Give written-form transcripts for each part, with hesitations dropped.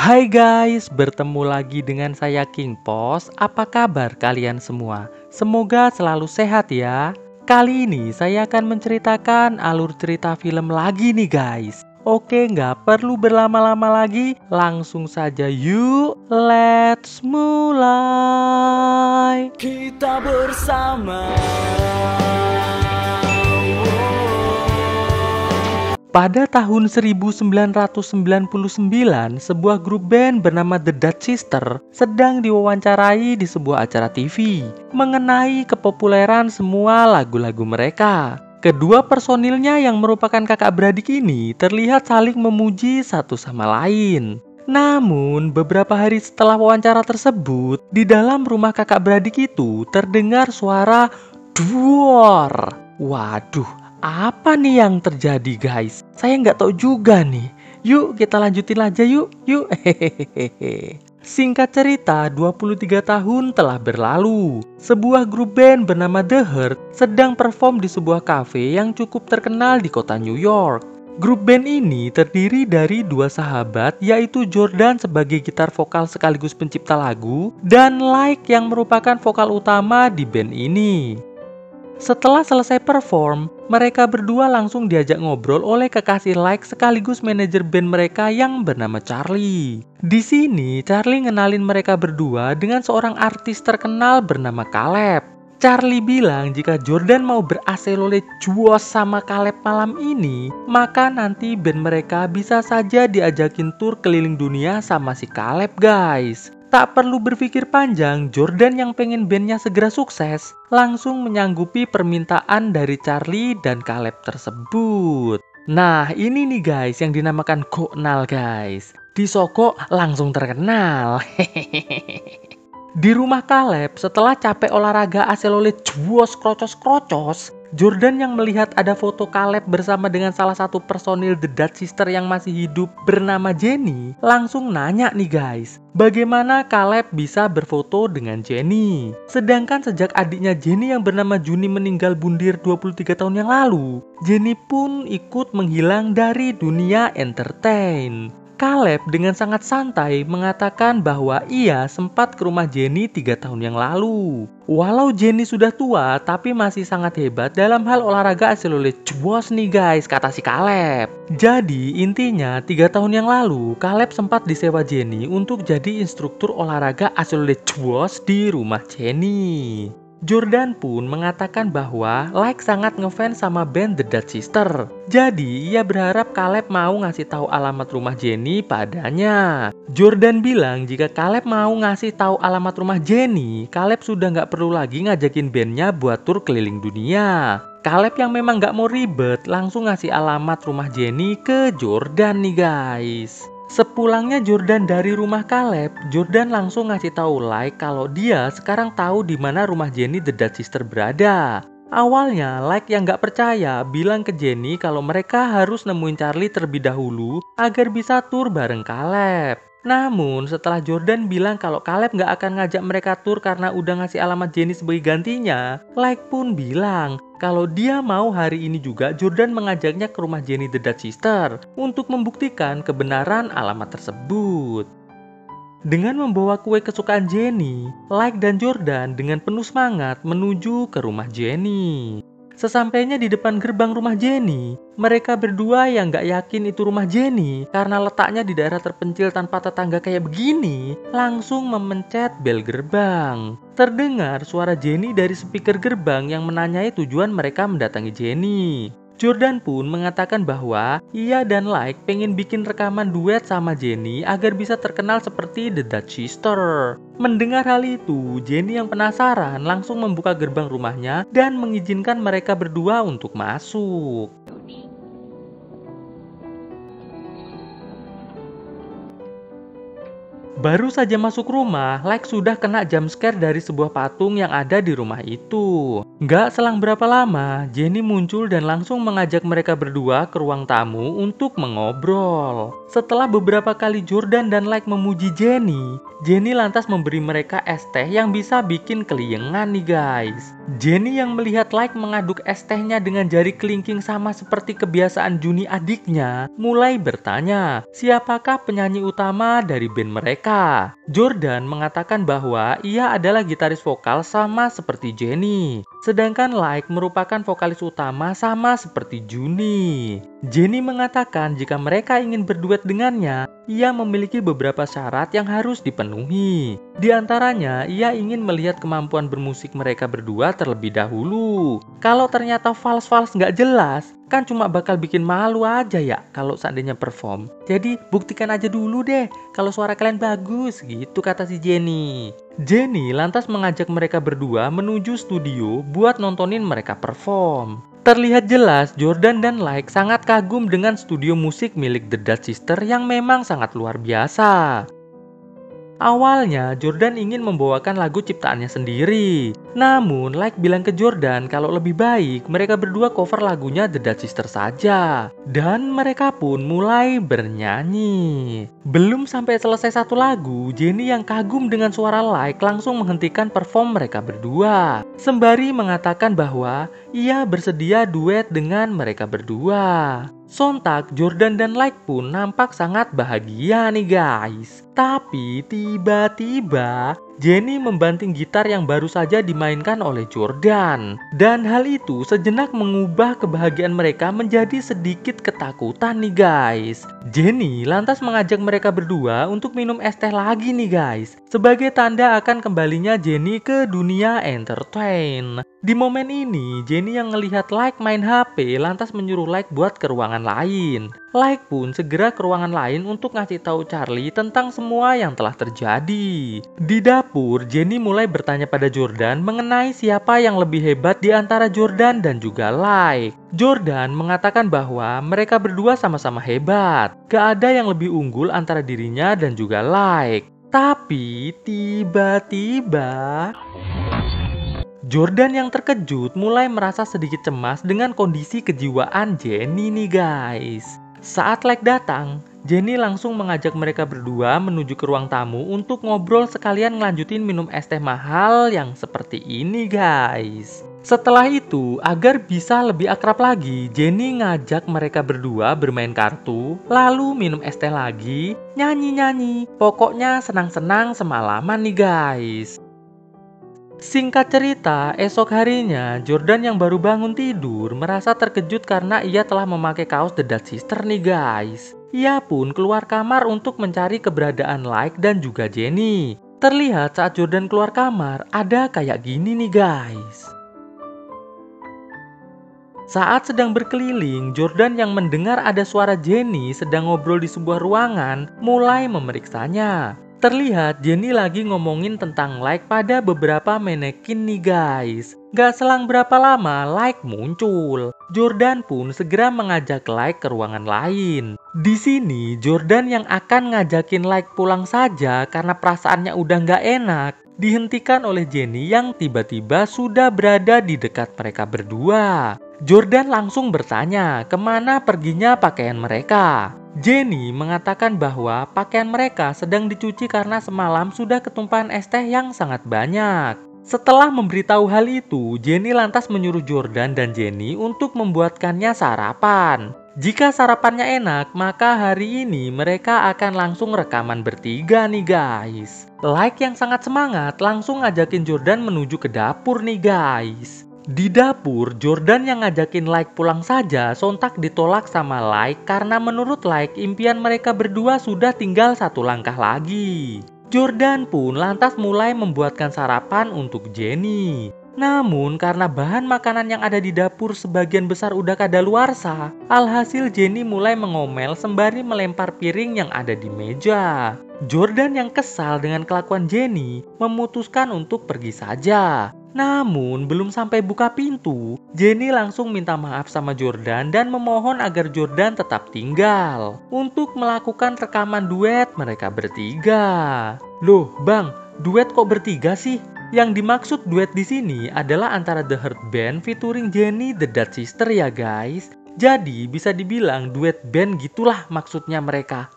Hai guys, bertemu lagi dengan saya King Pos. Apa kabar kalian semua? Semoga selalu sehat ya. Kali ini saya akan menceritakan alur cerita film lagi nih guys. Oke, nggak perlu berlama-lama lagi, langsung saja yuk, let's mulai. Kita bersama. Pada tahun 1999, sebuah grup band bernama The Dutch Sister sedang diwawancarai di sebuah acara TV mengenai kepopuleran semua lagu-lagu mereka. Kedua personilnya yang merupakan kakak beradik ini terlihat saling memuji satu sama lain. Namun, beberapa hari setelah wawancara tersebut, di dalam rumah kakak beradik itu terdengar suara duor. Waduh, apa nih yang terjadi guys? Saya nggak tahu juga nih. Yuk kita lanjutin aja yuk. Hehehe. Singkat cerita, 23 tahun telah berlalu. Sebuah grup band bernama The Hurt sedang perform di sebuah kafe yang cukup terkenal di kota New York. Grup band ini terdiri dari dua sahabat, yaitu Jordan sebagai gitar vokal sekaligus pencipta lagu, dan Like yang merupakan vokal utama di band ini. Setelah selesai perform, mereka berdua langsung diajak ngobrol oleh kekasih Like sekaligus manajer band mereka yang bernama Charlie. Di sini, Charlie ngenalin mereka berdua dengan seorang artis terkenal bernama Caleb. Charlie bilang jika Jordan mau beraselo juos sama Caleb malam ini, maka nanti band mereka bisa saja diajakin tur keliling dunia sama si Caleb guys. Tak perlu berpikir panjang, Jordan yang pengen bandnya segera sukses langsung menyanggupi permintaan dari Charlie dan Caleb tersebut. Nah ini nih guys yang dinamakan goknal guys. Disogok langsung terkenal. Di rumah Caleb setelah capek olahraga aselole juos krocos-krocos, Jordan yang melihat ada foto Caleb bersama dengan salah satu personil The Dutch Sister yang masih hidup bernama Jenny, langsung nanya nih guys, bagaimana Caleb bisa berfoto dengan Jenny? Sedangkan sejak adiknya Jenny yang bernama Juni meninggal bundir 23 tahun yang lalu, Jenny pun ikut menghilang dari dunia entertain. Caleb dengan sangat santai mengatakan bahwa ia sempat ke rumah Jenny 3 tahun yang lalu. Walau Jenny sudah tua, tapi masih sangat hebat dalam hal olahraga aselole juos nih guys, kata si Caleb. Jadi intinya 3 tahun yang lalu, Caleb sempat disewa Jenny untuk jadi instruktur olahraga aselole juos di rumah Jenny. Jordan pun mengatakan bahwa Like sangat ngefans sama band The Dutch Sister. Jadi ia berharap Caleb mau ngasih tahu alamat rumah Jenny padanya. Jordan bilang jika Caleb mau ngasih tahu alamat rumah Jenny, Caleb sudah nggak perlu lagi ngajakin bandnya buat tur keliling dunia. Caleb yang memang nggak mau ribet langsung ngasih alamat rumah Jenny ke Jordan nih guys. Sepulangnya Jordan dari rumah Caleb, Jordan langsung ngasih tahu Like kalau dia sekarang tahu di mana rumah Jenny The Dutch Sister berada. Awalnya Like yang nggak percaya bilang ke Jenny kalau mereka harus nemuin Charlie terlebih dahulu agar bisa tur bareng Caleb. Namun setelah Jordan bilang kalau Caleb nggak akan ngajak mereka tur karena udah ngasih alamat Jenny sebagai gantinya, Like pun bilang kalau dia mau hari ini juga Jordan mengajaknya ke rumah Jenny The Dutch Sister untuk membuktikan kebenaran alamat tersebut. Dengan membawa kue kesukaan Jenny, Like dan Jordan dengan penuh semangat menuju ke rumah Jenny. Sesampainya di depan gerbang rumah Jenny, mereka berdua yang gak yakin itu rumah Jenny karena letaknya di daerah terpencil tanpa tetangga kayak begini, langsung memencet bel gerbang. Terdengar suara Jenny dari speaker gerbang yang menanyai tujuan mereka mendatangi Jenny. Jordan pun mengatakan bahwa ia dan Like pengen bikin rekaman duet sama Jenny agar bisa terkenal seperti The Dutch Sister. Mendengar hal itu, Jenny yang penasaran langsung membuka gerbang rumahnya dan mengizinkan mereka berdua untuk masuk. Baru saja masuk rumah, Like sudah kena jump scare dari sebuah patung yang ada di rumah itu. Nggak selang berapa lama, Jenny muncul dan langsung mengajak mereka berdua ke ruang tamu untuk mengobrol. Setelah beberapa kali Jordan dan Like memuji Jenny, Jenny lantas memberi mereka es teh yang bisa bikin keliengan nih guys. Jenny yang melihat Like mengaduk es tehnya dengan jari kelingking sama seperti kebiasaan Juni adiknya, mulai bertanya, siapakah penyanyi utama dari band mereka? Jordan mengatakan bahwa ia adalah gitaris vokal sama seperti Jenny, sedangkan Like merupakan vokalis utama sama seperti Juni. Jenny mengatakan jika mereka ingin berduet dengannya, ia memiliki beberapa syarat yang harus dipenuhi. Di antaranya, ia ingin melihat kemampuan bermusik mereka berdua terlebih dahulu. Kalau ternyata fals-fals nggak jelas, kan cuma bakal bikin malu aja ya kalau seandainya perform. Jadi buktikan aja dulu deh kalau suara kalian bagus, gitu kata si Jenny. Jenny lantas mengajak mereka berdua menuju studio buat nontonin mereka perform. Terlihat jelas Jordan dan Like sangat kagum dengan studio musik milik The Dutch Sister yang memang sangat luar biasa. Awalnya Jordan ingin membawakan lagu ciptaannya sendiri. Namun Like bilang ke Jordan kalau lebih baik mereka berdua cover lagunya The Dutch Sister saja. Dan mereka pun mulai bernyanyi. Belum sampai selesai satu lagu, Jenny yang kagum dengan suara Like langsung menghentikan perform mereka berdua. Sembari mengatakan bahwa ia bersedia duet dengan mereka berdua. Sontak Jordan dan Like pun nampak sangat bahagia nih guys. Tapi tiba-tiba Jenny membanting gitar yang baru saja dimainkan oleh Jordan. Dan hal itu sejenak mengubah kebahagiaan mereka menjadi sedikit ketakutan nih guys. Jenny lantas mengajak mereka berdua untuk minum es teh lagi nih guys, sebagai tanda akan kembalinya Jenny ke dunia entertain. Di momen ini, Jenny yang ngelihat Like main HP lantas menyuruh Like buat ke ruangan lain. Like pun segera ke ruangan lain untuk ngasih tahu Charlie tentang semua yang telah terjadi. Di dapur, Jenny mulai bertanya pada Jordan mengenai siapa yang lebih hebat di antara Jordan dan juga Like. Jordan mengatakan bahwa mereka berdua sama-sama hebat. Gak ada yang lebih unggul antara dirinya dan juga Like. Tapi tiba-tiba Jordan yang terkejut mulai merasa sedikit cemas dengan kondisi kejiwaan Jenny nih guys. Saat Like datang, Jenny langsung mengajak mereka berdua menuju ke ruang tamu untuk ngobrol sekalian ngelanjutin minum es teh mahal yang seperti ini guys. Setelah itu, agar bisa lebih akrab lagi, Jenny ngajak mereka berdua bermain kartu, lalu minum es teh lagi, nyanyi-nyanyi, pokoknya senang-senang semalaman nih guys. Singkat cerita, esok harinya Jordan yang baru bangun tidur merasa terkejut karena ia telah memakai kaos The Dutch Sister nih guys. Ia pun keluar kamar untuk mencari keberadaan Like dan juga Jenny. Terlihat saat Jordan keluar kamar ada kayak gini nih guys. Saat sedang berkeliling, Jordan yang mendengar ada suara Jenny sedang ngobrol di sebuah ruangan mulai memeriksanya. Terlihat Jenny lagi ngomongin tentang Like pada beberapa manekin nih guys. Gak selang berapa lama Like muncul. Jordan pun segera mengajak Like ke ruangan lain. Di sini Jordan yang akan ngajakin Like pulang saja karena perasaannya udah gak enak, dihentikan oleh Jenny yang tiba-tiba sudah berada di dekat mereka berdua. Jordan langsung bertanya kemana perginya pakaian mereka. Jenny mengatakan bahwa pakaian mereka sedang dicuci karena semalam sudah ketumpahan es teh yang sangat banyak. Setelah memberitahu hal itu, Jenny lantas menyuruh Jordan dan Jenny untuk membuatkannya sarapan. Jika sarapannya enak, maka hari ini mereka akan langsung rekaman bertiga nih guys. Like yang sangat semangat langsung ngajakin Jordan menuju ke dapur nih guys. Di dapur, Jordan yang ngajakin Like pulang saja sontak ditolak sama Like karena menurut Like impian mereka berdua sudah tinggal satu langkah lagi. Jordan pun lantas mulai membuatkan sarapan untuk Jenny. Namun karena bahan makanan yang ada di dapur sebagian besar udah kadaluarsa, alhasil Jenny mulai mengomel sembari melempar piring yang ada di meja. Jordan yang kesal dengan kelakuan Jenny memutuskan untuk pergi saja. Namun belum sampai buka pintu, Jenny langsung minta maaf sama Jordan dan memohon agar Jordan tetap tinggal untuk melakukan rekaman duet mereka bertiga. Loh bang, duet kok bertiga sih? Yang dimaksud duet di sini adalah antara The Hurt Band featuring Jenny The Dutch Sister ya guys. Jadi bisa dibilang duet band gitulah maksudnya mereka.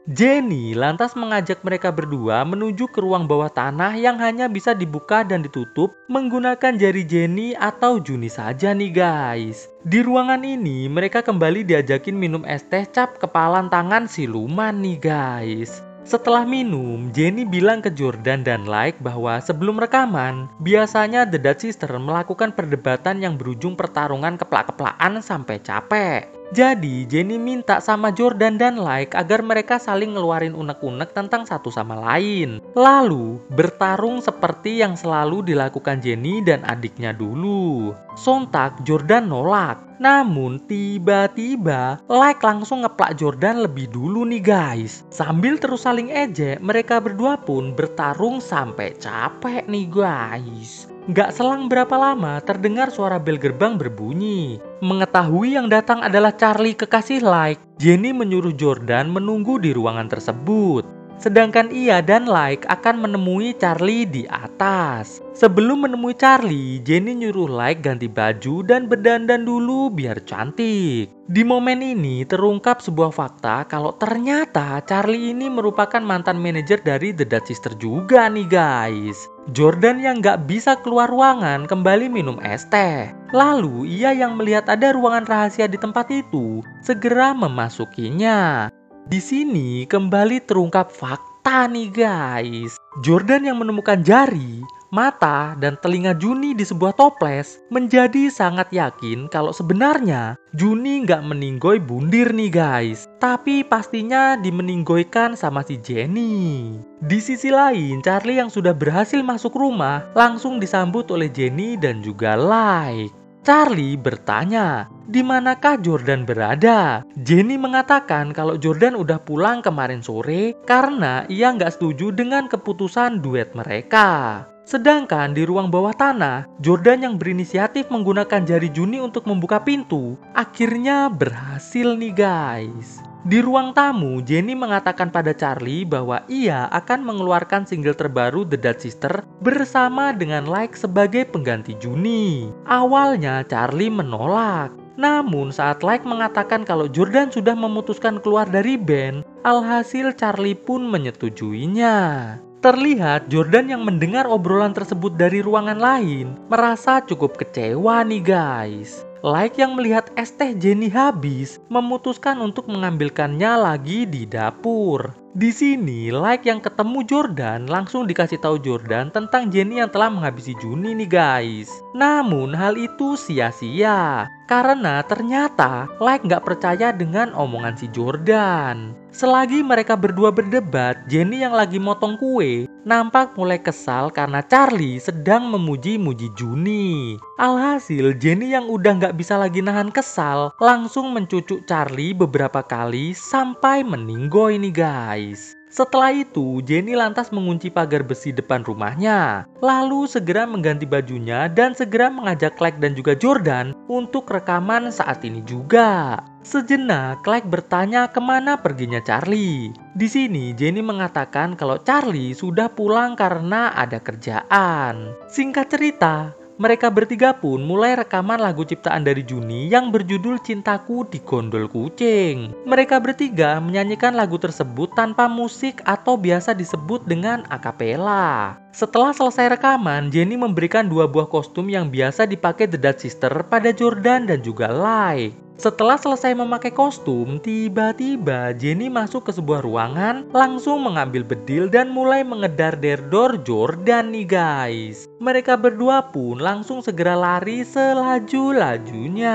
Jenny lantas mengajak mereka berdua menuju ke ruang bawah tanah yang hanya bisa dibuka dan ditutup menggunakan jari Jenny atau Juni saja nih guys. Di ruangan ini mereka kembali diajakin minum es teh cap kepalan tangan siluman nih guys. Setelah minum, Jenny bilang ke Jordan dan Like bahwa sebelum rekaman, biasanya The Dutch Sister melakukan perdebatan yang berujung pertarungan keplak-keplakan sampai capek. Jadi, Jenny minta sama Jordan dan Like agar mereka saling ngeluarin unek-unek tentang satu sama lain. Lalu, bertarung seperti yang selalu dilakukan Jenny dan adiknya dulu. Sontak, Jordan nolak. Namun, tiba-tiba, Like langsung ngeplak Jordan lebih dulu nih guys. Sambil terus saling ejek, mereka berdua pun bertarung sampai capek nih guys. Gak selang berapa lama terdengar suara bel gerbang berbunyi. Mengetahui yang datang adalah Charlie kekasih Like, Jenny menyuruh Jordan menunggu di ruangan tersebut. Sedangkan ia dan Like akan menemui Charlie di atas. Sebelum menemui Charlie, Jenny nyuruh Like ganti baju dan berdandan dulu biar cantik. Di momen ini terungkap sebuah fakta kalau ternyata Charlie ini merupakan mantan manajer dari The Dutch Sister juga nih guys. Jordan yang gak bisa keluar ruangan kembali minum es teh. Lalu ia yang melihat ada ruangan rahasia di tempat itu segera memasukinya. Di sini kembali terungkap fakta nih guys. Jordan yang menemukan jari, mata, dan telinga Juni di sebuah toples menjadi sangat yakin kalau sebenarnya Juni nggak meninggoy bundir nih guys. Tapi pastinya dimeninggoykan sama si Jenny. Di sisi lain, Charlie yang sudah berhasil masuk rumah langsung disambut oleh Jenny dan juga Like. Charlie bertanya, di manakah Jordan berada? Jenny mengatakan kalau Jordan udah pulang kemarin sore karena ia nggak setuju dengan keputusan duet mereka. Sedangkan di ruang bawah tanah, Jordan yang berinisiatif menggunakan jari Juni untuk membuka pintu, akhirnya berhasil nih guys. Di ruang tamu, Jenny mengatakan pada Charlie bahwa ia akan mengeluarkan single terbaru The Dutch Sister bersama dengan Like sebagai pengganti Juni. Awalnya Charlie menolak. Namun saat Like mengatakan kalau Jordan sudah memutuskan keluar dari band, alhasil Charlie pun menyetujuinya. Terlihat Jordan yang mendengar obrolan tersebut dari ruangan lain merasa cukup kecewa nih guys. Like yang melihat es teh Jenny habis memutuskan untuk mengambilkannya lagi di dapur. Di sini Like yang ketemu Jordan langsung dikasih tahu Jordan tentang Jenny yang telah menghabisi Juni nih guys. Namun hal itu sia-sia karena ternyata Like nggak percaya dengan omongan si Jordan. Selagi mereka berdua berdebat, Jenny yang lagi motong kue nampak mulai kesal karena Charlie sedang memuji-muji Juni. Alhasil Jenny yang udah nggak bisa lagi nahan kesal langsung mencucuk Charlie beberapa kali sampai meninggoy nih guys. Setelah itu, Jenny lantas mengunci pagar besi depan rumahnya. Lalu segera mengganti bajunya dan segera mengajak Like dan juga Jordan untuk rekaman saat ini juga. Sejenak, Like bertanya kemana perginya Charlie. Di sini, Jenny mengatakan kalau Charlie sudah pulang karena ada kerjaan. Singkat cerita, mereka bertiga pun mulai rekaman lagu ciptaan dari Juni yang berjudul Cintaku di Gondol Kucing. Mereka bertiga menyanyikan lagu tersebut tanpa musik atau biasa disebut dengan akapela. Setelah selesai rekaman, Jenny memberikan 2 buah kostum yang biasa dipakai The Dutch Sister pada Jordan dan juga Like. Setelah selesai memakai kostum, tiba-tiba Jenny masuk ke sebuah ruangan, langsung mengambil bedil dan mulai mengedar-derdor Jordan nih guys. Mereka berdua pun langsung segera lari selaju-lajunya.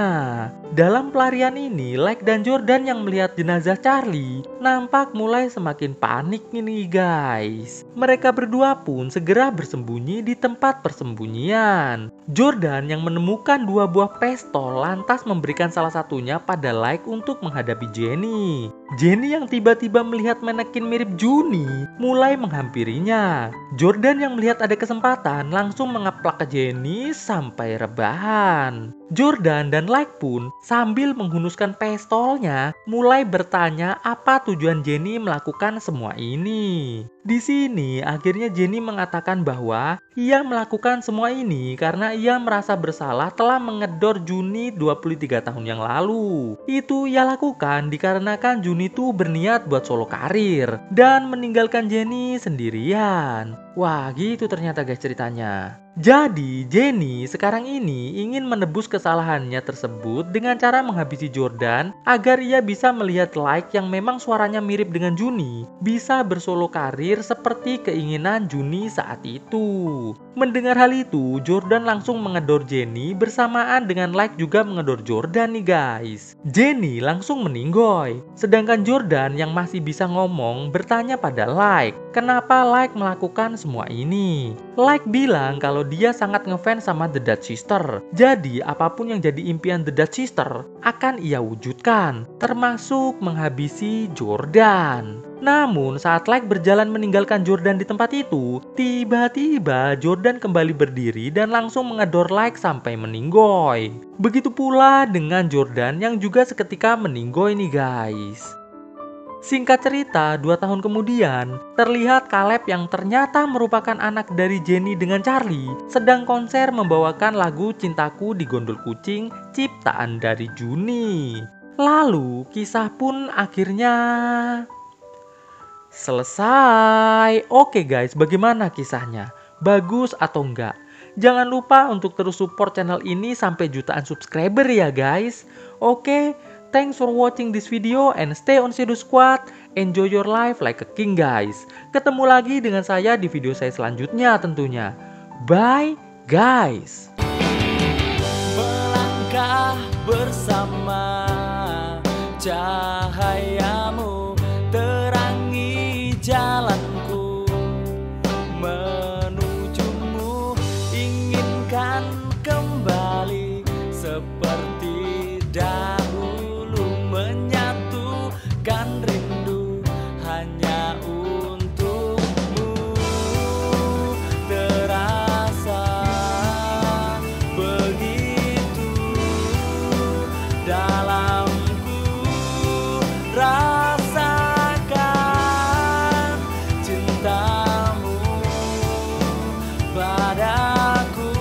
Dalam pelarian ini, Like dan Jordan yang melihat jenazah Charlie nampak mulai semakin panik nih guys. Mereka berdua pun segera bersembunyi di tempat persembunyian. Jordan yang menemukan 2 buah pistol lantas memberikan salah satunya pada Like untuk menghadapi Jenny. Jenny yang tiba-tiba melihat manekin mirip Juni mulai menghampirinya. Jordan yang melihat ada kesempatan langsung mengeplak ke Jenny sampai rebahan. Jordan dan Like pun sambil menghunuskan pistolnya mulai bertanya apa tujuan Jenny melakukan semua ini. Di sini akhirnya Jenny mengatakan bahwa ia melakukan semua ini karena ia merasa bersalah telah mengedor Juni 23 tahun yang lalu. Itu ia lakukan dikarenakan Juni Juni tuh berniat buat solo karir dan meninggalkan Jenny sendirian. Wah, gitu ternyata guys ceritanya. Jadi, Jenny sekarang ini ingin menebus kesalahannya tersebut dengan cara menghabisi Jordan agar ia bisa melihat Like yang memang suaranya mirip dengan Juni bisa bersolo karir seperti keinginan Juni saat itu. Mendengar hal itu, Jordan langsung mengedor Jenny bersamaan dengan Like juga mengedor Jordan nih guys. Jenny langsung meninggoy, sedangkan Jordan yang masih bisa ngomong bertanya pada Like, kenapa Like melakukan semua ini? Like bilang kalau dia sangat ngefans sama The Dutch Sister. Jadi apapun yang jadi impian The Dutch Sister akan ia wujudkan, termasuk menghabisi Jordan. Namun saat Like berjalan meninggalkan Jordan di tempat itu, tiba-tiba Jordan kembali berdiri dan langsung mengedor Like sampai meninggoy. Begitu pula dengan Jordan yang juga seketika meninggoy nih guys. Singkat cerita, 2 tahun kemudian, terlihat Caleb yang ternyata merupakan anak dari Jenny dengan Charlie sedang konser membawakan lagu Cintaku di Gondol Kucing ciptaan dari Juni. Lalu, kisah pun akhirnya selesai. Oke guys, bagaimana kisahnya? Bagus atau enggak? Jangan lupa untuk terus support channel ini sampai jutaan subscriber ya guys. Oke. Thanks for watching this video and stay on Shadow Squad. Enjoy your life like a king guys. Ketemu lagi dengan saya di video saya selanjutnya tentunya. Bye guys. Melangkah bersama, cahayamu terangi jalanku, menujumu inginkan kembali seperti dahulu. Menyatukan rindu hanya untukmu. Terasa begitu dalamku, rasakan cintamu padaku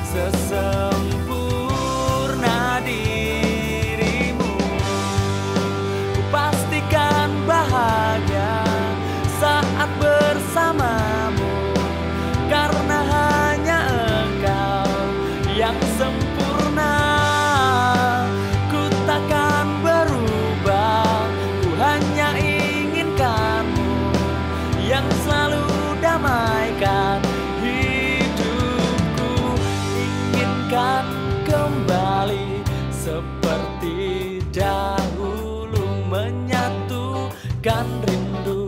sesempurna dirimu. Pastikan bahagia saat bersamamu, karena hanya engkau yang sempurna. Ku takkan berubah, ku hanya inginkanmu yang selalu damaikan hidupku. Inginkan kembali seperti dahulu, menyatukan rindu